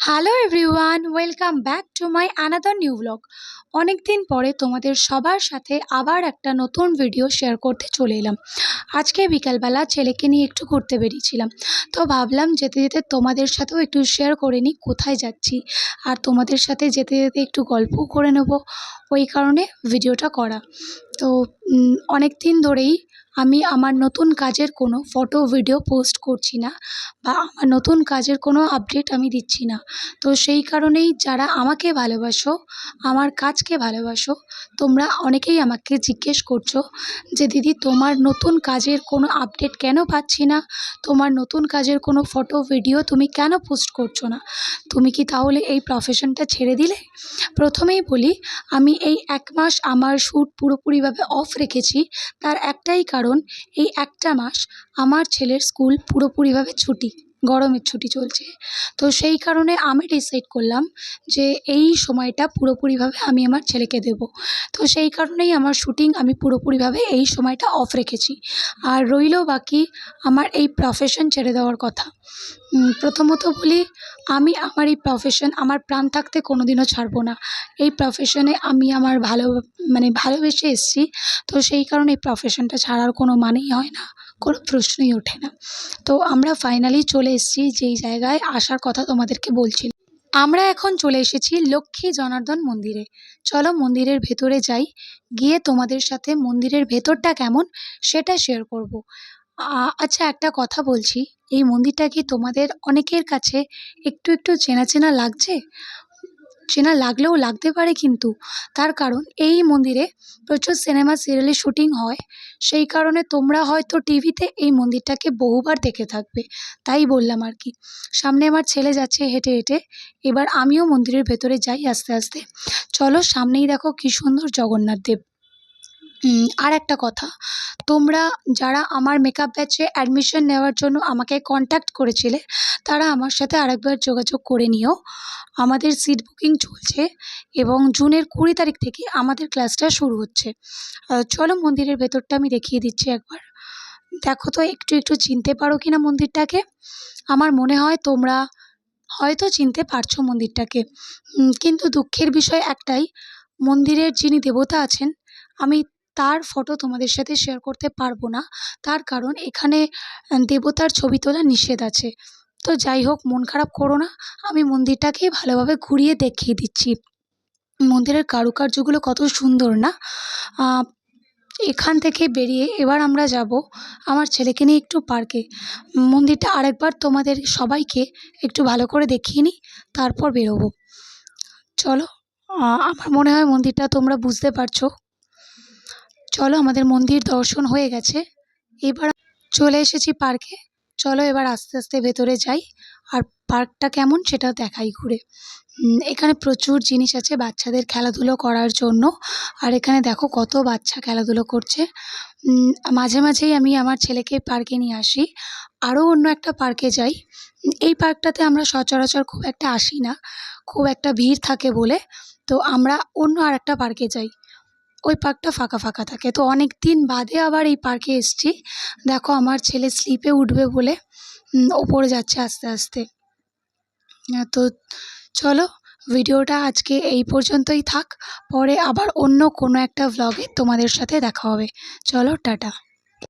Hello everyone, welcome back to my another new blog. অনেক দিন পরে তোমাদের সবার সাথে আবার একটা নতুন ভিডিও শেয়ার করতে চলে এলাম। আজকে বিকালবেলা ছেলেকে নিয়ে একটু ঘুরতে বেরিয়েছিলাম, তো ভাবলাম যেতে যেতে তোমাদের সাথেও একটু শেয়ার করে নিই কোথায় যাচ্ছি, আর তোমাদের সাথে যেতে যেতে একটু গল্পও করে নেব, ওই কারণে ভিডিওটা করা। তো অনেক দিন ধরেই আমি আমার নতুন কাজের কোনো ফটো ভিডিও পোস্ট করছি না, বা আমার নতুন কাজের কোনো আপডেট আমি দিচ্ছি না। তো সেই কারণেই যারা আমাকে ভালোবাসো, আমার কাজকে ভালোবাসো, তোমরা অনেকেই আমাকে জিজ্ঞেস করছো যে দিদি, তোমার নতুন কাজের কোনো আপডেট কেন পাচ্ছি না, তোমার নতুন কাজের কোনো ফটো ভিডিও তুমি কেন পোস্ট করছো না, তুমি কি তাহলে এই প্রফেশনটা ছেড়ে দিলে? প্রথমেই বলি, আমি এই 1 মাস আমার শ্যুট পুরোপুরিভাবে অফ রেখেছি। তার একটাই কারণ, এই একটা মাস আমার ছেলের স্কুল পুরোপুরিভাবে ছুটি, গরমের ছুটি চলছে। তো সেই কারণে আমি ডিসাইড করলাম যে এই সময়টা পুরোপুরিভাবে আমি আমার ছেলেকে দেব। তো সেই কারণেই আমার শ্যুটিং আমি পুরোপুরিভাবে এই সময়টা অফ রেখেছি। আর রইল বাকি আমার এই প্রফেশন ছেড়ে দেওয়ার কথা। প্রথমত বলি, আমি আমার এই প্রফেশন আমার প্রাণ থাকতে কোনোদিনও ছাড়বো না। এই প্রফেশনে আমি আমার ভালোবেসে এসেছি। তো সেই কারণে এই প্রফেশনটা ছাড়ার কোনো মানেই হয় না, কোনো প্রশ্নই ওঠে না। তো আমরা ফাইনালি চলে এসেছি যেই জায়গায় আসার কথা তোমাদেরকে বলছিলাম। আমরা এখন চলে এসেছি লক্ষ্মী জনার্দন মন্দিরে। চলো মন্দিরের ভেতরে যাই, গিয়ে তোমাদের সাথে মন্দিরের ভেতরটা কেমন সেটা শেয়ার করব। আচ্ছা, একটা কথা বলছি, এই মন্দিরটা কি তোমাদের অনেকের কাছে একটু একটু চেনা চেনা লাগছে? চেনা লাগলেও লাগতে পারে, কিন্তু তার কারণ এই মন্দিরে প্রচুর সিনেমা সিরিয়ালের শ্যুটিং হয়। সেই কারণে তোমরা হয়তো টিভিতে এই মন্দিরটাকে বহুবার দেখে থাকবে, তাই বললাম আর কি। সামনে আমার ছেলে যাচ্ছে হেঁটে হেঁটে, এবার আমিও মন্দিরের ভেতরে যাই আস্তে আস্তে। চলো, সামনেই দেখো কী সুন্দর জগন্নাথ দেব। আর একটা কথা, তোমরা যারা আমার মেকআপ ব্যাচে অ্যাডমিশন নেওয়ার জন্য আমাকে কন্ট্যাক্ট করেছিলে, তারা আমার সাথে আরেকবার যোগাযোগ করে নিও। আমাদের সিট বুকিং চলছে এবং জুনের 20 তারিখ থেকে আমাদের ক্লাসটা শুরু হচ্ছে। চলো মন্দিরের ভেতরটা আমি দেখিয়ে দিচ্ছি একবার। দেখো তো একটু একটু চিনতে পারো কিনা মন্দিরটাকে। আমার মনে হয় তোমরা হয়তো চিনতে পারছো মন্দিরটাকে, কিন্তু দুঃখের বিষয় একটাই, মন্দিরের যিনি দেবতা আছেন, আমি তার ফটো তোমাদের সাথে শেয়ার করতে পারবো না। তার কারণ এখানে দেবতার ছবি তোলা নিষেধ আছে। তো যাই হোক, মন খারাপ করো না, আমি মন্দিরটাকেই ভালোভাবে ঘুরিয়ে দেখিয়ে দিচ্ছি। মন্দিরের কারুকার্যগুলো কত সুন্দর না? এখান থেকে বেরিয়ে এবার আমরা যাব আমার ছেলেকে নিয়ে একটু পার্কে। মন্দিরটা আরেকবার তোমাদের সবাইকে একটু ভালো করে দেখিয়ে নিই, তারপর বেরোবো। চলো, আমার মনে হয় মন্দিরটা তোমরা বুঝতে পারছো। চলো, আমাদের মন্দির দর্শন হয়ে গেছে, এবার চলে এসেছি পার্কে। চলো এবার আস্তে আস্তে ভেতরে যাই, আর পার্কটা কেমন সেটা দেখাই ঘুরে। এখানে প্রচুর জিনিস আছে বাচ্চাদের খেলাধুলো করার জন্য, আর এখানে দেখো কত বাচ্চা খেলাধুলো করছে। মাঝে মাঝেই আমি আমার ছেলেকে পার্কে নিয়ে আসি, আরও অন্য একটা পার্কে যাই। এই পার্কটাতে আমরা সচরাচর খুব একটা আসি না, খুব একটা ভিড় থাকে বলে। তো আমরা অন্য আরেকটা পার্কে যাই, ওই পার্কটা ফাঁকা ফাঁকা থাকে। তো অনেক দিন বাদে আবার এই পার্কে এসেছি। দেখো আমার ছেলে স্লিপে উঠবে বলে ওপরে যাচ্ছে আস্তে আস্তে। তো চলো, ভিডিওটা আজকে এই পর্যন্তই থাক, পরে আবার অন্য কোনো একটা ভ্লগে তোমাদের সাথে দেখা হবে। চলো, টাটা।